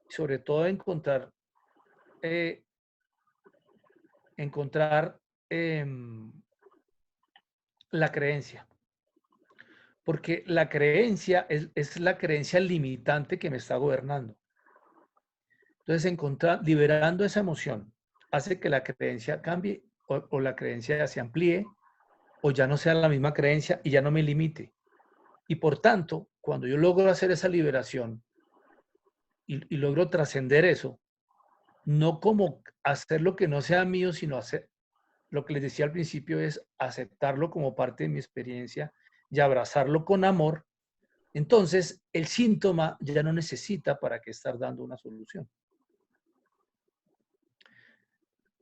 sobre todo eh, encontrar la creencia. Porque la creencia es la creencia limitante que me está gobernando. Entonces, liberando esa emoción hace que la creencia cambie o la creencia se amplíe o ya no sea la misma creencia y ya no me limite. Y por tanto, cuando yo logro hacer esa liberación y logro trascender eso, no como hacer lo que no sea mío, sino hacer lo que les decía al principio es aceptarlo como parte de mi experiencia y abrazarlo con amor, entonces el síntoma ya no necesita para qué estar dando una solución.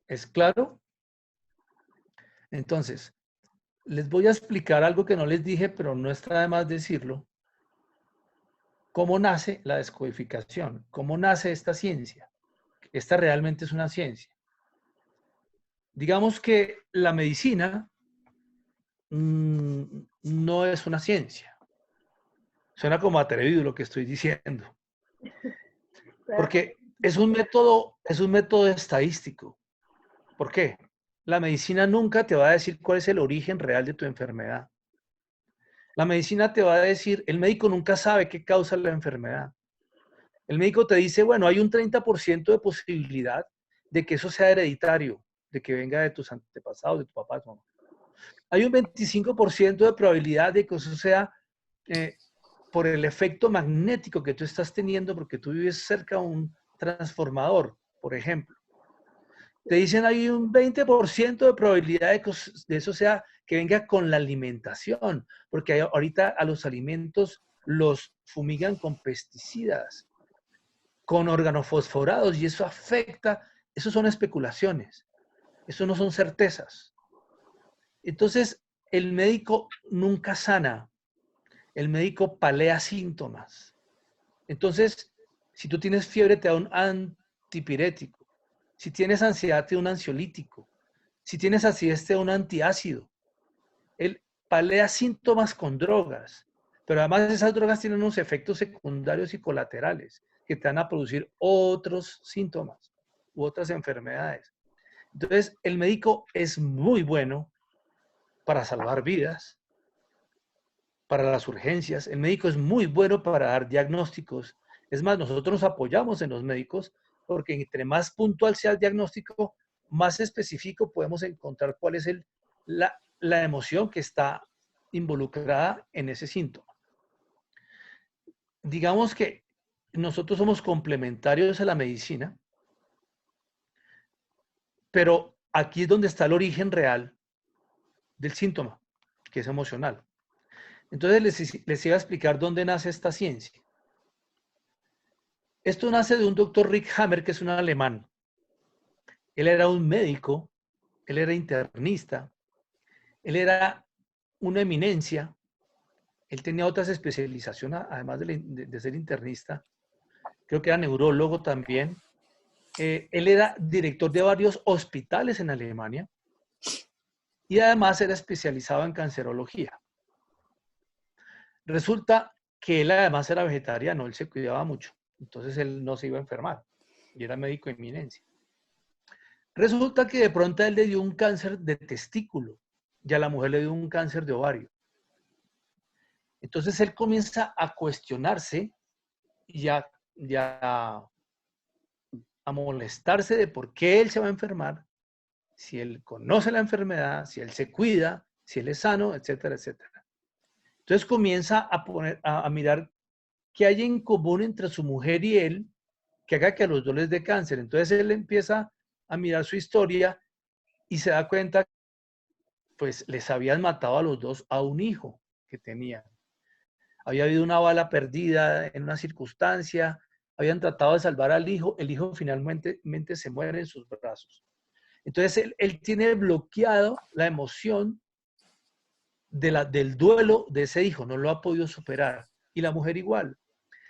¿Es claro? Entonces, les voy a explicar algo que no les dije, pero no está de más decirlo. ¿Cómo nace la descodificación? ¿Cómo nace esta ciencia? Esta realmente es una ciencia. Digamos que la medicina no es una ciencia. Suena como atrevido lo que estoy diciendo, porque es un método estadístico. ¿Por qué? La medicina nunca te va a decir cuál es el origen real de tu enfermedad. La medicina te va a decir, el médico nunca sabe qué causa la enfermedad. El médico te dice, bueno, hay un 30% de posibilidad de que eso sea hereditario, de que venga de tus antepasados, de tu papá, tu mamá. Hay un 25% de probabilidad de que eso sea eh, por el efecto magnético que tú estás teniendo porque tú vives cerca de un transformador, por ejemplo. Te dicen hay un 20% de probabilidad de eso sea que venga con la alimentación, porque ahorita a los alimentos los fumigan con pesticidas, con organofosforados y eso afecta, eso son especulaciones, eso no son certezas. Entonces, el médico nunca sana, el médico palea síntomas. Entonces, si tú tienes fiebre, te da un antipirético. Si tienes ansiedad, te da un ansiolítico. Si tienes acidez, te da un antiácido. Él palea síntomas con drogas, pero además esas drogas tienen unos efectos secundarios y colaterales que te van a producir otros síntomas u otras enfermedades. Entonces, el médico es muy bueno para salvar vidas, para las urgencias. El médico es muy bueno para dar diagnósticos. Es más, nosotros nos apoyamos en los médicos porque entre más puntual sea el diagnóstico, más específico podemos encontrar cuál es la emoción que está involucrada en ese síntoma. Digamos que nosotros somos complementarios a la medicina, pero aquí es donde está el origen real del síntoma, que es emocional. Entonces les iba a explicar dónde nace esta ciencia. Esto nace de un doctor Rick Hammer, que es un alemán. Él era un médico, él era internista, él era una eminencia, él tenía otras especializaciones, además de ser internista, creo que era neurólogo también. Él era director de varios hospitales en Alemania y además era especializado en cancerología. Resulta que él además era vegetariano, él se cuidaba mucho, entonces él no se iba a enfermar y era médico de eminencia. Resulta que de pronto a él le dio un cáncer de testículo y a la mujer le dio un cáncer de ovario. Entonces él comienza a cuestionarse y a molestarse de por qué él se va a enfermar, si él conoce la enfermedad, si él se cuida, si él es sano, etcétera, etcétera. Entonces comienza a mirar qué hay en común entre su mujer y él que haga que a los dos les dé cáncer. Entonces él empieza a mirar su historia y se da cuenta pues les habían matado a los dos a un hijo que tenían. Había habido una bala perdida en una circunstancia, habían tratado de salvar al hijo, el hijo finalmente se muere en sus brazos. Entonces él tiene bloqueado la emoción del duelo de ese hijo, no lo ha podido superar. Y la mujer igual.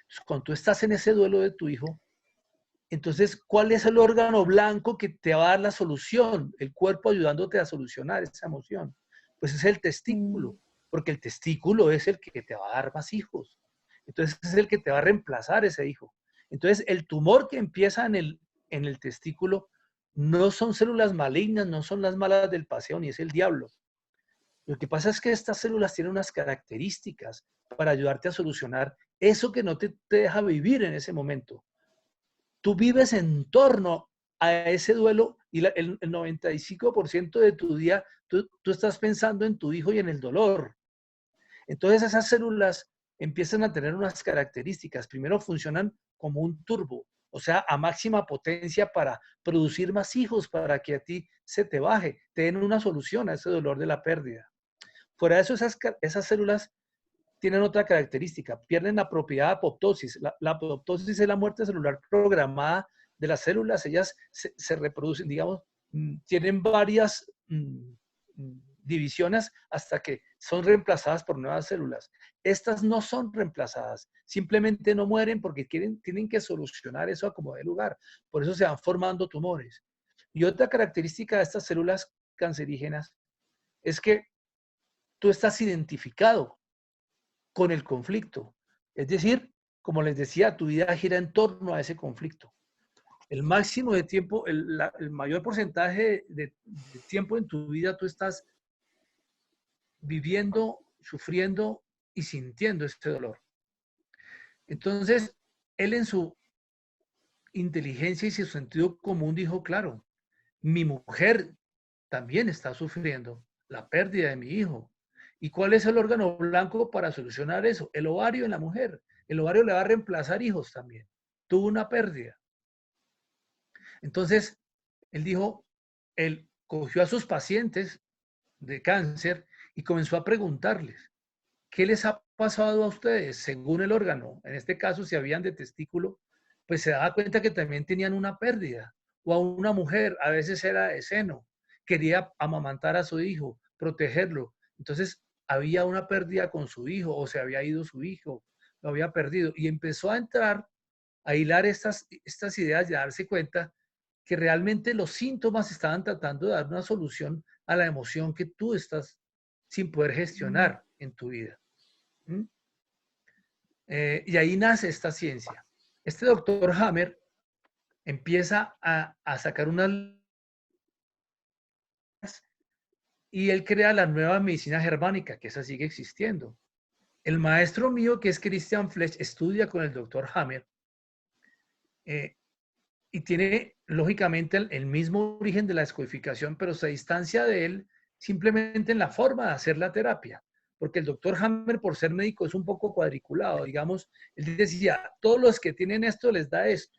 Entonces, cuando tú estás en ese duelo de tu hijo, entonces, ¿cuál es el órgano blanco que te va a dar la solución? El cuerpo ayudándote a solucionar esa emoción. Pues es el testículo, porque el testículo es el que te va a dar más hijos. Entonces, es el que te va a reemplazar ese hijo. Entonces, el tumor que empieza en el testículo no son células malignas, no son las malas del paseo, ni es el diablo. Lo que pasa es que estas células tienen unas características para ayudarte a solucionar eso que no te deja vivir en ese momento. Tú vives en torno a ese duelo y el 95% de tu día tú estás pensando en tu hijo y en el dolor. Entonces esas células empiezan a tener unas características. Primero funcionan como un turbo, o sea, a máxima potencia para producir más hijos, para que a ti se te baje, te den una solución a ese dolor de la pérdida. Fuera de eso, esas células tienen otra característica, pierden la propiedad de apoptosis. La apoptosis es la muerte celular programada de las células, ellas se reproducen, digamos, tienen varias divisiones hasta que son reemplazadas por nuevas células. Estas no son reemplazadas, simplemente no mueren porque tienen que solucionar eso a como dé lugar. Por eso se van formando tumores. Y otra característica de estas células cancerígenas es que tú estás identificado con el conflicto. Es decir, como les decía, tu vida gira en torno a ese conflicto. El máximo de tiempo, el mayor porcentaje de tiempo en tu vida tú estás viviendo, sufriendo y sintiendo este dolor. Entonces, él en su inteligencia y su sentido común dijo, claro, mi mujer también está sufriendo la pérdida de mi hijo. ¿Y cuál es el órgano blanco para solucionar eso? El ovario en la mujer. El ovario le va a reemplazar hijos también. Tuvo una pérdida. Entonces, él dijo, él cogió a sus pacientes de cáncer y comenzó a preguntarles, ¿qué les ha pasado a ustedes según el órgano? En este caso, si habían de testículo, pues se daba cuenta que también tenían una pérdida. O a una mujer, a veces era de seno, quería amamantar a su hijo, protegerlo. Entonces, había una pérdida con su hijo o se había ido su hijo, lo había perdido. Y empezó a entrar, a hilar estas ideas y a darse cuenta que realmente los síntomas estaban tratando de dar una solución a la emoción que tú estás sin poder gestionar en tu vida. ¿Mm? Y ahí nace esta ciencia. Este doctor Hammer empieza a sacar unas y él crea la nueva medicina germánica, que esa sigue existiendo. El maestro mío, que es Christian Flesch, estudia con el doctor Hammer y tiene, lógicamente, el mismo origen de la descodificación, pero se distancia de él simplemente en la forma de hacer la terapia. Porque el doctor Hammer, por ser médico, es un poco cuadriculado. Digamos, él decía, todos los que tienen esto les da esto.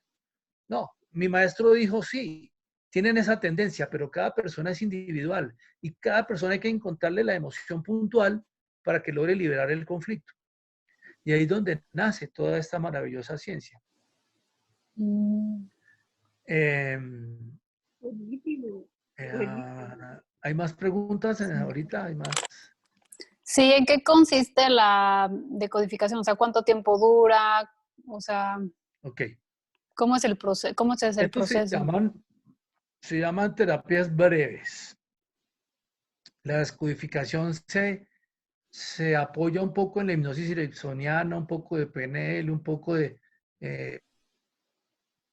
No, mi maestro dijo, sí, tienen esa tendencia, pero cada persona es individual y cada persona hay que encontrarle la emoción puntual para que logre liberar el conflicto. Y ahí es donde nace toda esta maravillosa ciencia. Eh, Buenísimo. Buenísimo. ¿Hay más preguntas ahorita? ¿Hay más? Sí, ¿en qué consiste la decodificación? O sea, ¿cuánto tiempo dura? O sea, Ok. ¿cómo es el proceso? ¿Cómo se hace el Estos proceso? se llaman terapias breves. La descodificación se apoya un poco en la hipnosis ericksoniana, un poco de PNL, un poco de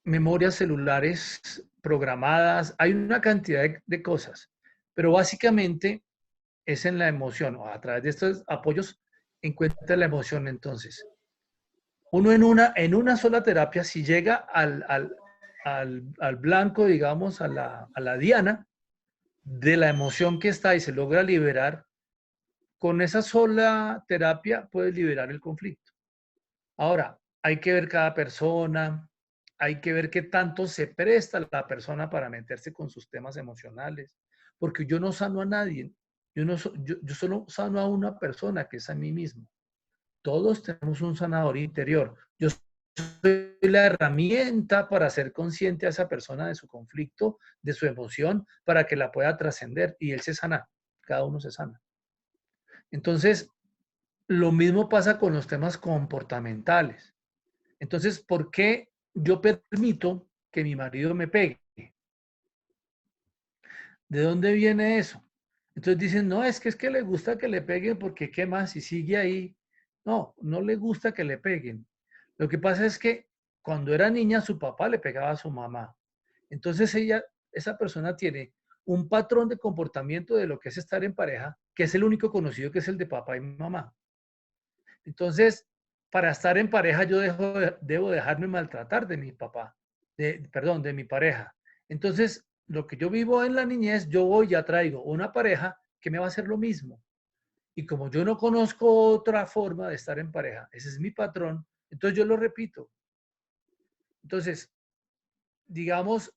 memorias celulares programadas. Hay una cantidad de cosas, pero básicamente es en la emoción. O a través de estos apoyos encuentra la emoción. Entonces, uno en una sola terapia, si llega al blanco, digamos, a la diana de la emoción que está y se logra liberar, con esa sola terapia puedes liberar el conflicto. Ahora, hay que ver cada persona, hay que ver qué tanto se presta la persona para meterse con sus temas emocionales, porque yo no sano a nadie, yo solo sano a una persona que es a mí mismo. Todos tenemos un sanador interior. Yo soy la herramienta para hacer consciente a esa persona de su conflicto, de su emoción, para que la pueda trascender y él se sana, cada uno se sana. Entonces, lo mismo pasa con los temas comportamentales. Entonces, ¿por qué yo permito que mi marido me pegue? ¿De dónde viene eso? Entonces dicen, no, es que le gusta que le peguen porque qué más, si sigue ahí. No, no le gusta que le peguen. Lo que pasa es que cuando era niña su papá le pegaba a su mamá. Entonces esa persona tiene un patrón de comportamiento de lo que es estar en pareja, que es el único conocido, que es el de papá y mamá. Entonces, para estar en pareja yo debo dejarme maltratar de mi papá, perdón, de mi pareja. Entonces, lo que yo vivo en la niñez, yo voy y ya traigo una pareja que me va a hacer lo mismo. Y como yo no conozco otra forma de estar en pareja, ese es mi patrón, entonces yo lo repito. Entonces, digamos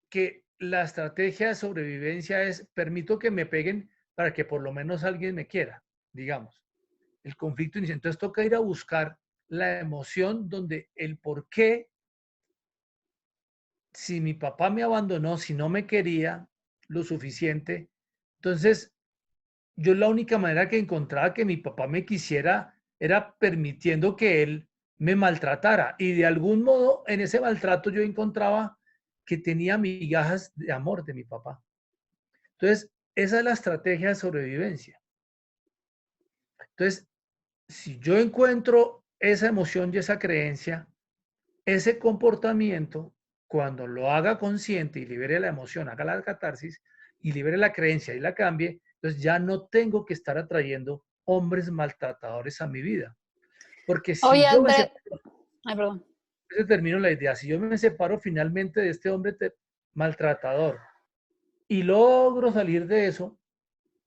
que la estrategia de sobrevivencia es, permito que me peguen para que por lo menos alguien me quiera, digamos. El conflicto inicia. Entonces toca ir a buscar la emoción donde el por qué, si mi papá me abandonó, si no me quería lo suficiente, entonces yo la única manera que encontraba que mi papá me quisiera era permitiendo que él me maltratara. Y de algún modo en ese maltrato yo encontraba que tenía migajas de amor de mi papá. Entonces, esa es la estrategia de sobrevivencia. Entonces, si yo encuentro esa emoción y esa creencia, ese comportamiento, cuando lo haga consciente y libere la emoción, haga la catarsis y libere la creencia y la cambie, entonces ya no tengo que estar atrayendo hombres maltratadores a mi vida. Porque si Oye, yo me Andrés, separo, ay, perdón. termino la idea, si yo me separo finalmente de este hombre maltratador y logro salir de eso,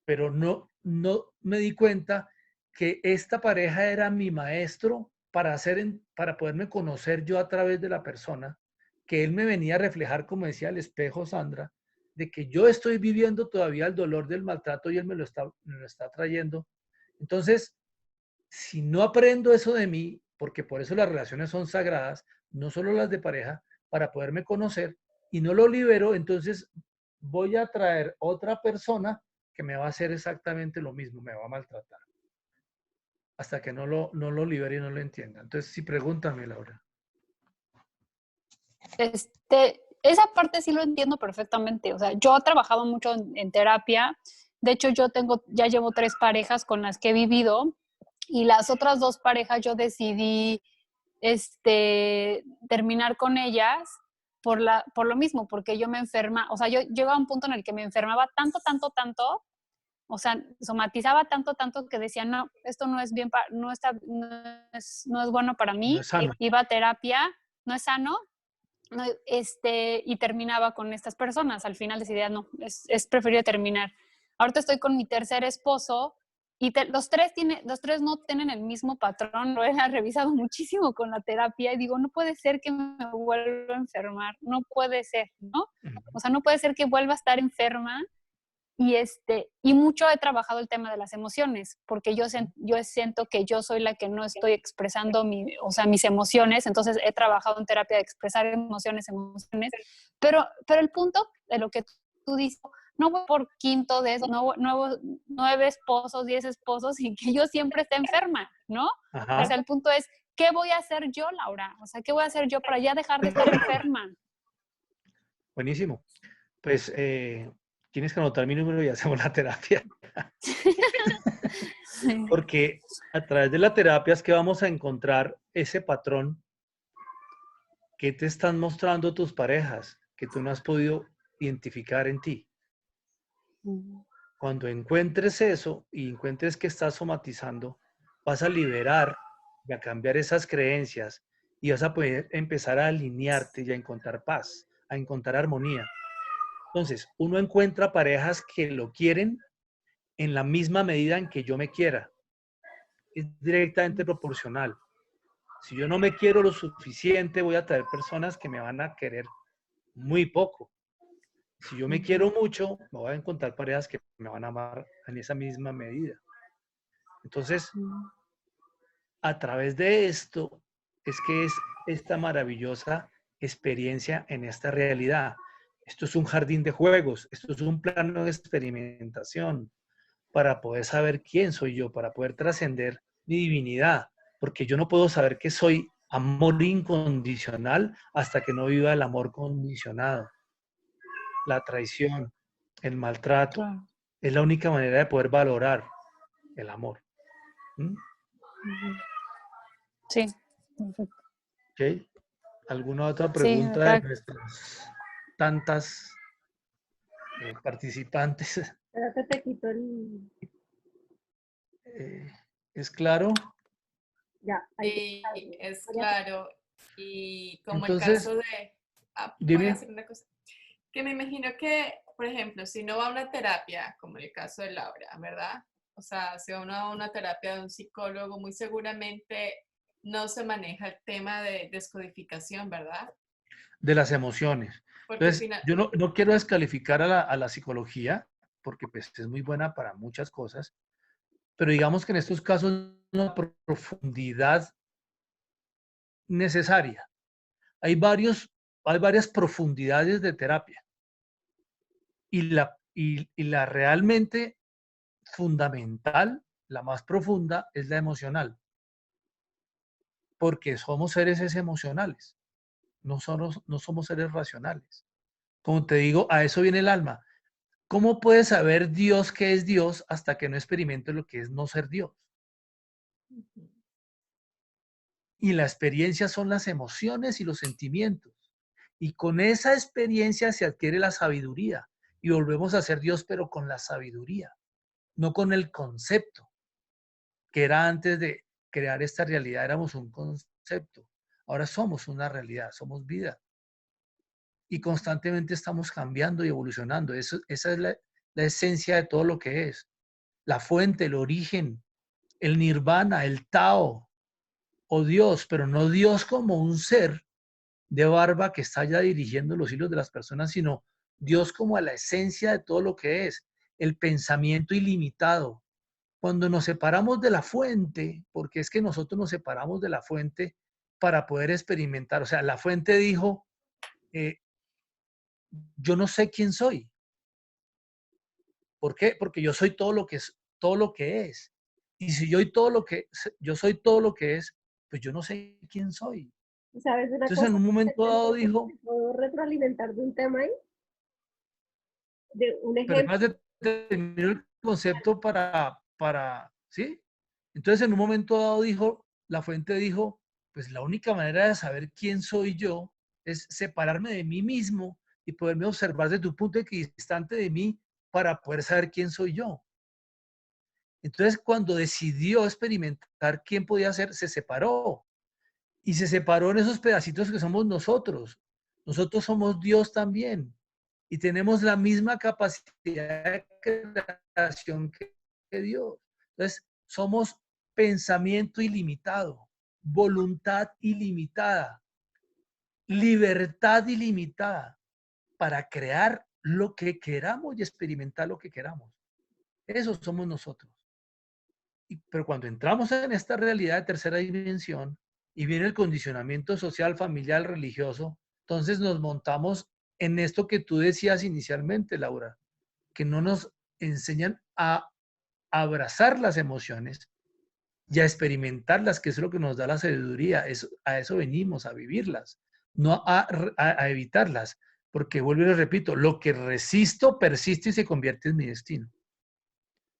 pero no me di cuenta que esta pareja era mi maestro para poderme conocer yo a través de la persona, que él me venía a reflejar, como decía el espejo Sandra, de que yo estoy viviendo todavía el dolor del maltrato y él me lo está trayendo. Entonces, si no aprendo eso de mí, porque por eso las relaciones son sagradas, no solo las de pareja, para poderme conocer y no lo libero, entonces voy a traer otra persona que me va a hacer exactamente lo mismo, me va a maltratar, hasta que no lo libere y no lo entienda. Entonces, sí, pregúntame, Laura. Esa parte sí lo entiendo perfectamente. O sea, yo he trabajado mucho en terapia. De hecho, ya llevo 3 parejas con las que he vivido y las otras 2 parejas yo decidí terminar con ellas por lo mismo, porque yo me enferma, o sea, yo llegaba a un punto en el que me enfermaba tanto, tanto, tanto, o sea, somatizaba tanto, tanto que decía, no, esto no es bien, no es bueno para No mí, es sano. iba a terapia, no es sano, no, y terminaba con estas personas. Al final decidía, no, es preferible terminar. Ahorita estoy con mi tercer esposo y los tres no tienen el mismo patrón. Lo he revisado muchísimo con la terapia y digo, no puede ser que me vuelva a enfermar, no puede ser, ¿no? O sea, no puede ser que vuelva a estar enferma y mucho he trabajado el tema de las emociones, porque yo siento que yo soy la que no estoy expresando o sea, mis emociones, entonces he trabajado en terapia de expresar emociones, pero el punto de lo que tú dices, no voy por quinto de eso, 9 esposos, 10 esposos y que yo siempre esté enferma, ¿no? O Ajá. sea, el punto es, ¿qué voy a hacer yo, Laura? O sea, ¿qué voy a hacer yo para ya dejar de estar enferma? Buenísimo. Pues tienes que anotar mi número y hacemos la terapia. Porque a través de la terapia es que vamos a encontrar ese patrón que te están mostrando tus parejas, que tú no has podido identificar en ti. Cuando encuentres eso y encuentres que estás somatizando, vas a liberar y a cambiar esas creencias y vas a poder empezar a alinearte y a encontrar paz, a encontrar armonía. Entonces, uno encuentra parejas que lo quieren en la misma medida en que yo me quiera. Es directamente proporcional. Si yo no me quiero lo suficiente, voy a traer personas que me van a querer muy poco. Si yo me quiero mucho, me voy a encontrar parejas que me van a amar en esa misma medida. Entonces, a través de esto es que es esta maravillosa experiencia en esta realidad. Esto es un jardín de juegos, esto es un plano de experimentación para poder saber quién soy yo, para poder trascender mi divinidad, porque yo no puedo saber que soy amor incondicional hasta que no viva el amor condicionado. La traición, el maltrato, Claro. es la única manera de poder valorar el amor. ¿Mm? Sí, perfecto. ¿Okay? ¿Alguna otra Sí, pregunta de acá. nuestras tantas participantes? Creo que te quito el... Eh, ¿Es claro? Ya, ahí te Sí, es María. claro. Y como el Entonces, caso de, voy a dime. hacer una cosa, que me imagino que, por ejemplo, si uno va a una terapia, como en el caso de Laura, ¿verdad? O sea, si uno va a una terapia de un psicólogo, muy seguramente no se maneja el tema de descodificación, ¿verdad? De las emociones. Porque al Entonces, final, yo no quiero descalificar a la psicología, porque pues, es muy buena para muchas cosas, pero digamos que en estos casos no hay profundidad necesaria. Hay, hay varias profundidades de terapia y la realmente fundamental, la más profunda, es la emocional, porque somos seres emocionales, no somos seres racionales. Como te digo, a eso viene el alma. ¿Cómo puedes saber Dios qué es Dios hasta que no experimentes lo que es no ser Dios? Y la experiencia son las emociones y los sentimientos. Y con esa experiencia se adquiere la sabiduría. Y volvemos a ser Dios, pero con la sabiduría, no con el concepto, que era antes de crear esta realidad, éramos un concepto. Ahora somos una realidad, somos vida. Y constantemente estamos cambiando y evolucionando. Esa es la esencia de todo lo que es. La fuente, el origen, el nirvana, el Tao o Dios, pero no Dios como un ser de barba que está ya dirigiendo los hilos de las personas, sino Dios como a la esencia de todo lo que es, el pensamiento ilimitado. Cuando nos separamos de la fuente, porque es que nosotros nos separamos de la fuente para poder experimentar, o sea, la fuente dijo, eh, yo no sé quién soy. ¿Por qué? Porque yo soy todo lo que es, todo lo que es. Y si yo soy todo lo que es, pues yo no sé quién soy. ¿Sabes una Entonces, en cosa? un momento dado dijo, ¿Te puedo retroalimentar de un tema ahí? De un pero ejemplo. además de terminar el concepto ¿sí? Entonces, en un momento dado dijo, la fuente dijo, pues la única manera de saber quién soy yo es separarme de mí mismo y poderme observar desde un punto equidistante de mí para poder saber quién soy yo. Entonces, cuando decidió experimentar quién podía ser, se separó. Y se separó en esos pedacitos que somos nosotros. Nosotros somos Dios también. Y tenemos la misma capacidad de creación que Dios. Entonces, somos pensamiento ilimitado, voluntad ilimitada, libertad ilimitada para crear lo que queramos y experimentar lo que queramos. Eso somos nosotros. Pero cuando entramos en esta realidad de tercera dimensión y viene el condicionamiento social, familiar, religioso, entonces nos montamos en esto que tú decías inicialmente, Laura, que no nos enseñan a abrazar las emociones y a experimentarlas, que es lo que nos da la sabiduría. A eso venimos, a vivirlas, no a evitarlas, porque vuelvo y les repito, lo que resisto persiste y se convierte en mi destino.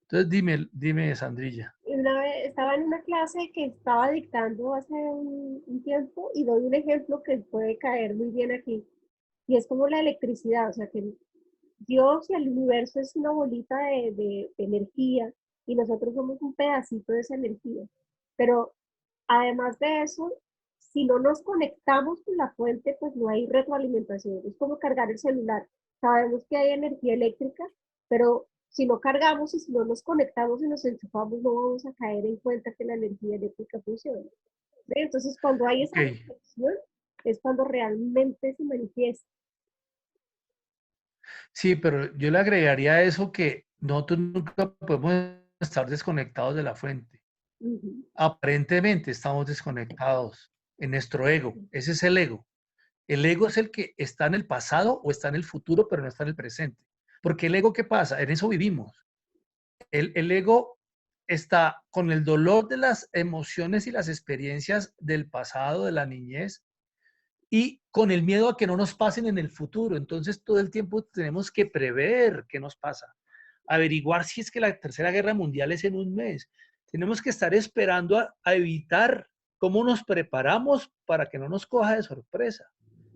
Entonces dime, Sandrilla. Y una vez estaba en una clase que estaba dictando hace un tiempo y doy un ejemplo que puede caer muy bien aquí. Y es como la electricidad, o sea que Dios y el universo es una bolita de energía y nosotros somos un pedacito de esa energía. Pero además de eso, si no nos conectamos con la fuente, pues no hay retroalimentación. Es como cargar el celular. Sabemos que hay energía eléctrica, pero si no cargamos y si no nos conectamos y nos enchufamos, no vamos a caer en cuenta que la energía eléctrica funciona. ¿Sí? Entonces, cuando hay esa Ok. conexión, es cuando realmente se manifiesta. Sí, pero yo le agregaría a eso que nosotros nunca podemos estar desconectados de la fuente. Ujú. Aparentemente estamos desconectados en nuestro ego. Ese es el ego. El ego es el que está en el pasado o está en el futuro, pero no está en el presente. Porque el ego, ¿qué pasa? En eso vivimos. El ego está con el dolor de las emociones y las experiencias del pasado, de la niñez, y con el miedo a que no nos pasen en el futuro. Entonces todo el tiempo tenemos que prever qué nos pasa, averiguar si es que la Tercera Guerra Mundial es en un mes. Tenemos que estar esperando a evitar cómo nos preparamos para que no nos coja de sorpresa.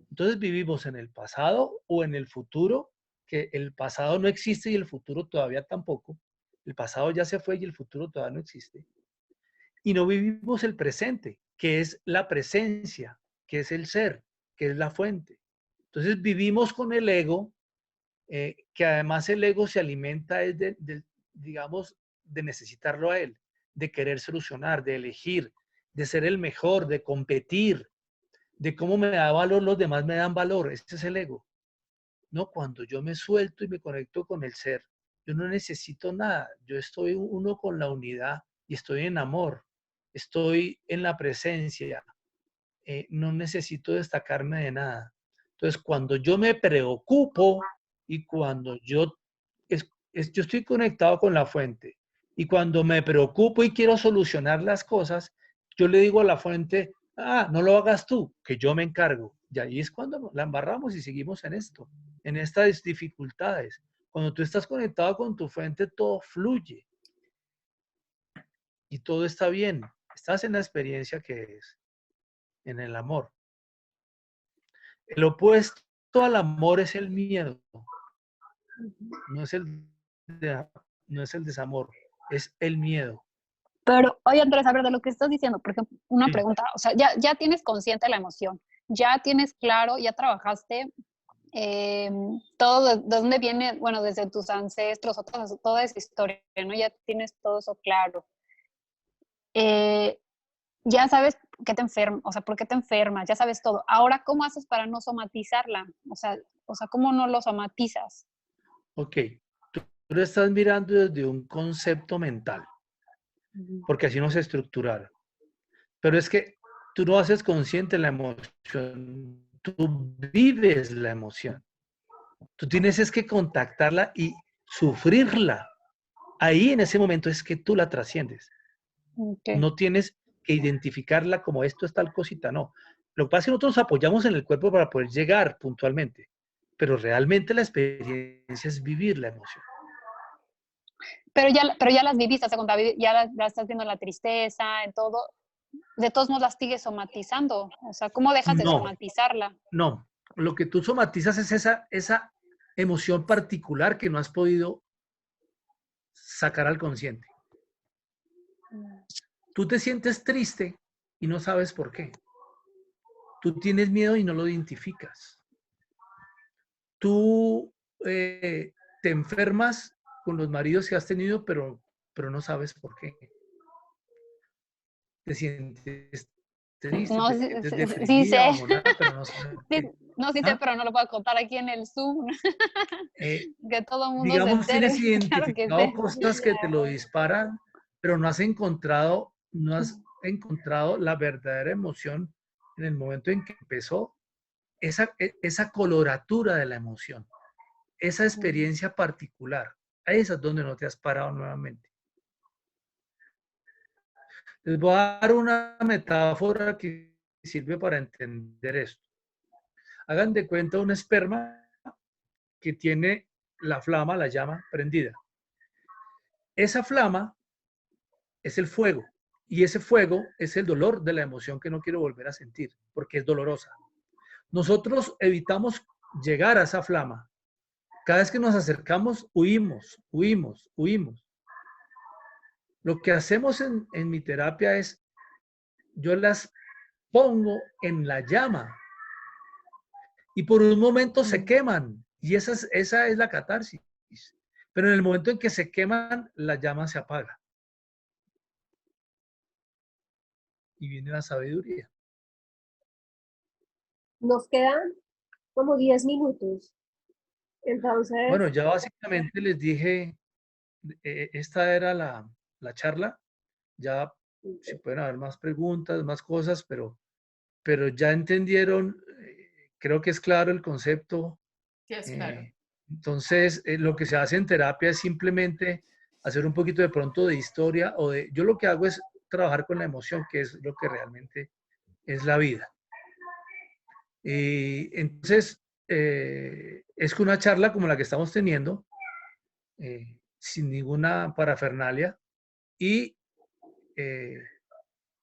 Entonces vivimos en el pasado o en el futuro, que el pasado no existe y el futuro todavía tampoco. El pasado ya se fue y el futuro todavía no existe. Y no vivimos el presente, que es la presencia, que es el ser, que es la fuente. Entonces vivimos con el ego, que además el ego se alimenta digamos, de necesitarlo a él, de querer solucionar, de elegir, de ser el mejor, de competir, de cómo me da valor, los demás me dan valor. Ese es el ego. No, cuando yo me suelto y me conecto con el ser, yo no necesito nada. Yo estoy uno con la unidad y estoy en amor. Estoy en la presencia. No necesito destacarme de nada. Entonces, cuando yo me preocupo y cuando yo estoy conectado con la fuente y cuando me preocupo y quiero solucionar las cosas, yo le digo a la fuente, no lo hagas tú, que yo me encargo. Y ahí es cuando la embarramos y seguimos en esto, en estas dificultades. Cuando tú estás conectado con tu fuente, todo fluye y todo está bien. Estás en la experiencia que es, en el amor. El opuesto al amor es el miedo, no es no es el desamor, es el miedo. Pero, oye, Andrés, a ver, de lo que estás diciendo, por ejemplo, una Sí. pregunta, o sea, ya tienes consciente la emoción, ya tienes claro, ya trabajaste todo de dónde viene, bueno, desde tus ancestros, toda esa historia, ¿no? Ya tienes todo eso claro. Ya sabes qué te enferma, o sea, por qué te enfermas, ya sabes todo. Ahora, ¿cómo haces para no somatizarla? O sea, ¿cómo no lo somatizas? Ok, tú lo estás mirando desde un concepto mental, porque así no se estructura. Pero es que tú no haces consciente la emoción, tú vives la emoción. Tú tienes es que contactarla y sufrirla. Ahí en ese momento es que tú la trasciendes. Okay. No tienes que identificarla como esto es tal cosita, no. Lo que pasa es que nosotros apoyamos en el cuerpo para poder llegar puntualmente, pero realmente la experiencia es vivir la emoción. Pero ya las viviste, o sea, cuando la estás viendo en la tristeza, en todo, de todos modos la sigues somatizando. O sea, ¿cómo dejas de No, somatizarla? no. Lo que tú somatizas es esa emoción particular que no has podido sacar al consciente. Tú te sientes triste y no sabes por qué. Tú tienes miedo y no lo identificas. Tú te enfermas con los maridos que has tenido, pero no sabes por qué. Te sientes triste, No, te sientes deprimida, sé. bajonada, pero no sabes por qué. No, sí sé, ¿Ah? pero no lo puedo contar aquí en el Zoom. Que todo el mundo se Digamos, entere. tienes Claro que identificado sé. cosas que te lo disparan, pero no has encontrado la verdadera emoción en el momento en que empezó esa coloratura de la emoción, esa experiencia particular. Ahí es donde no te has parado nuevamente. Les voy a dar una metáfora que sirve para entender esto. Hagan de cuenta un esperma que tiene la flama, la llama prendida. Esa flama es el fuego y ese fuego es el dolor de la emoción que no quiero volver a sentir porque es dolorosa. Nosotros evitamos llegar a esa flama. Cada vez que nos acercamos, huimos, huimos, huimos. Lo que hacemos en mi terapia es, yo las pongo en la llama y por un momento se queman y esa es la catarsis. Pero en el momento en que se queman, la llama se apaga y viene la sabiduría. Nos quedan como 10 minutos. Entonces, Bueno, ya básicamente les dije, esta era la charla. Ya si pueden haber más preguntas, más cosas, pero ya entendieron, creo que es claro el concepto. Sí, es claro. Entonces, lo que se hace en terapia es simplemente hacer un poquito de pronto de historia yo lo que hago es trabajar con la emoción, que es lo que realmente es la vida. Y entonces, es que una charla como la que estamos teniendo, sin ninguna parafernalia y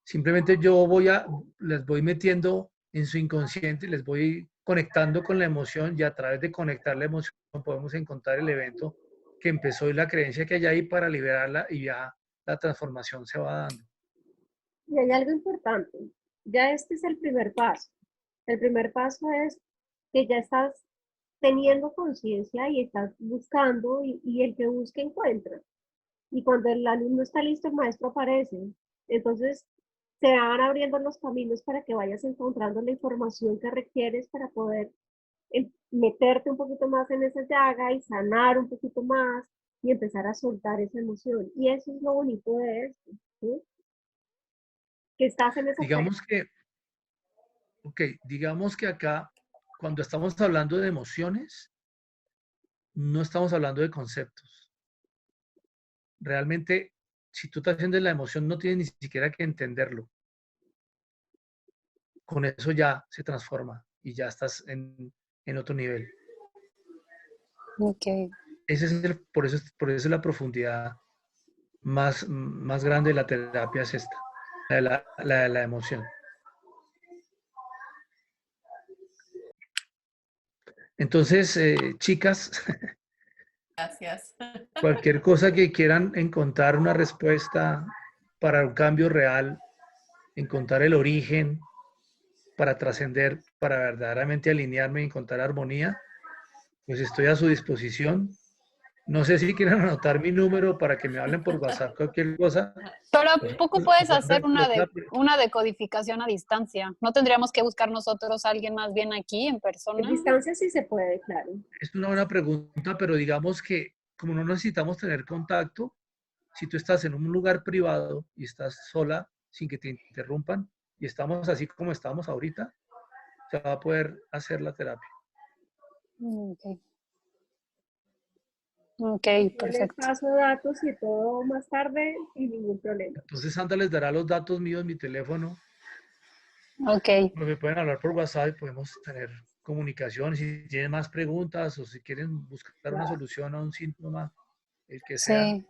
Simplemente les voy metiendo en su inconsciente, les voy conectando con la emoción y a través de conectar la emoción podemos encontrar el evento que empezó y la creencia que hay ahí para liberarla y ya la transformación se va dando. Y hay algo importante. Ya este es el primer paso. El primer paso es que ya estás teniendo conciencia y estás buscando y el que busca encuentra. Y cuando el alumno está listo, el maestro aparece. Entonces, se van abriendo los caminos para que vayas encontrando la información que requieres para poder meterte un poquito más en esa llaga y sanar un poquito más y empezar a soltar esa emoción. Y eso es lo bonito de esto, ¿sí? Que estás en esa digamos que acá, cuando estamos hablando de emociones, no estamos hablando de conceptos. Realmente, si tú estás haciendo la emoción, no tienes ni siquiera que entenderlo. Con eso ya se transforma y ya estás en otro nivel. Ok. Por eso la profundidad más grande de la terapia es esta, la de la emoción. Entonces, chicas, Gracias. cualquier cosa que quieran encontrar una respuesta para un cambio real, encontrar el origen, para trascender, para verdaderamente alinearme y encontrar armonía, pues estoy a su disposición. No sé si quieren anotar mi número para que me hablen por WhatsApp, cualquier cosa. Pero ¿a Pues, poco puedes pues, hacer pues, una decodificación a distancia? ¿No tendríamos que buscar nosotros a alguien más bien aquí en persona? En distancia sí se puede, claro. Es una buena pregunta, pero digamos que como no necesitamos tener contacto, si tú estás en un lugar privado y estás sola sin que te interrumpan y estamos así como estamos ahorita, se va a poder hacer la terapia. Ok. Ok, Yo les perfecto. paso datos y todo más tarde sin ningún problema. Entonces Sandra les dará los datos míos, mi teléfono, Ok. me pueden hablar por WhatsApp y podemos tener comunicación. Si tienen más preguntas o si quieren buscar una solución a un síntoma, el que sea. Sí.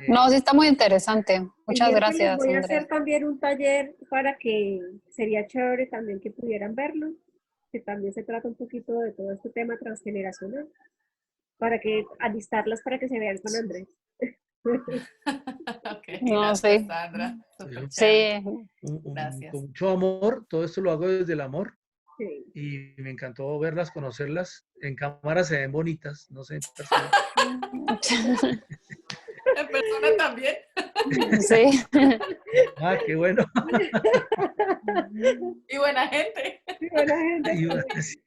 No, sí está muy interesante. El Muchas miércoles gracias, voy a Andrea. hacer también un taller para que sería chévere también que pudieran verlo, que también se trata un poquito de todo este tema transgeneracional, para que alistarlas para que se vean con Andrés. Ok, No, gracias, sí. Sandra. Súper chévere. Sí. Gracias. Con mucho amor, todo esto lo hago desde el amor Sí. y me encantó verlas, conocerlas. En cámara se ven bonitas, no sé en persona. En persona también. Sí. Ah, qué bueno. Y buena gente. Sí, buena gente. Y bueno, sí,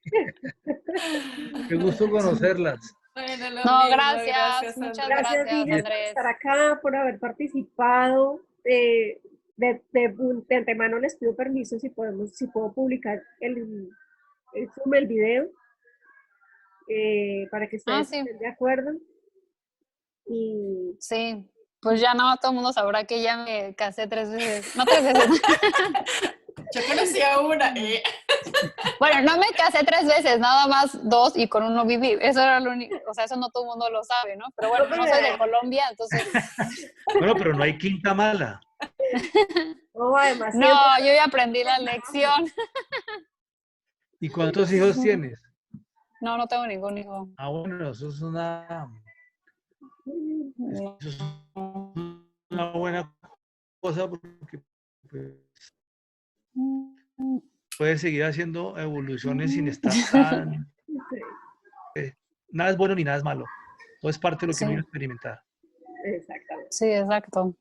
qué gusto conocerlas. Bueno, lo No, mismo. gracias. Gracias, Muchas Andrés. Gracias, gracias, niñas, por Andrés. estar acá, por haber participado. De antemano les pido permiso si puedo publicar el video, para que Ah, ustedes sí. estén de acuerdo. Y Sí. Pues ya no, todo el mundo sabrá que ya me casé 3 veces. No 3 veces. Yo conocí a una. Bueno, no me casé 3 veces, nada más 2 y con uno viví. Eso era lo único, o sea, eso no todo el mundo lo sabe, ¿no? Pero bueno, no soy de Colombia, entonces, Bueno, pero no hay quinta mala. no, además no, siempre yo ya aprendí la lección. ¿Y cuántos hijos tienes? No, no tengo ningún hijo. Ah, bueno, eso es No. una buena cosa porque pues, puedes seguir haciendo evoluciones sin estar tan... Nada es bueno ni nada es malo. Todo es parte de lo que Sí, uno viene a experimentar. exactamente. sí, exacto.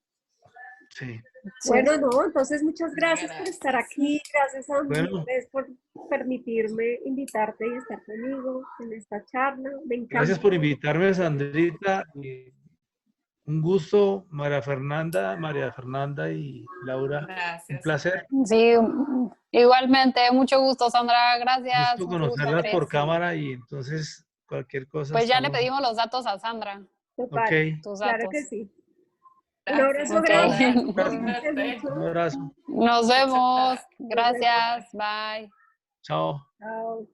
Sí. Sí. Bueno, no, entonces muchas gracias por estar Gracias. aquí, gracias a Bueno, Andrés por permitirme invitarte y estar conmigo en esta charla. Me gracias encanta. por invitarme, Sandrita. Un gusto, María Fernanda y Laura. Un Gracias, placer. Andrés. Sí, igualmente, mucho gusto, Sandra. Gracias, Gusto mucho gusto, conocerlas Andrés. por cámara y entonces cualquier cosa Pues ya le estamos. pedimos los datos a Sandra, Ok. Total, tus claro que datos. sí. Un Gracias, abrazo Ok. grande. Sandra. Cuídense Suerte. Un mucho. abrazo. Nos Chao. vemos. Nos vemos. Gracias. Bye. Chao. Chao.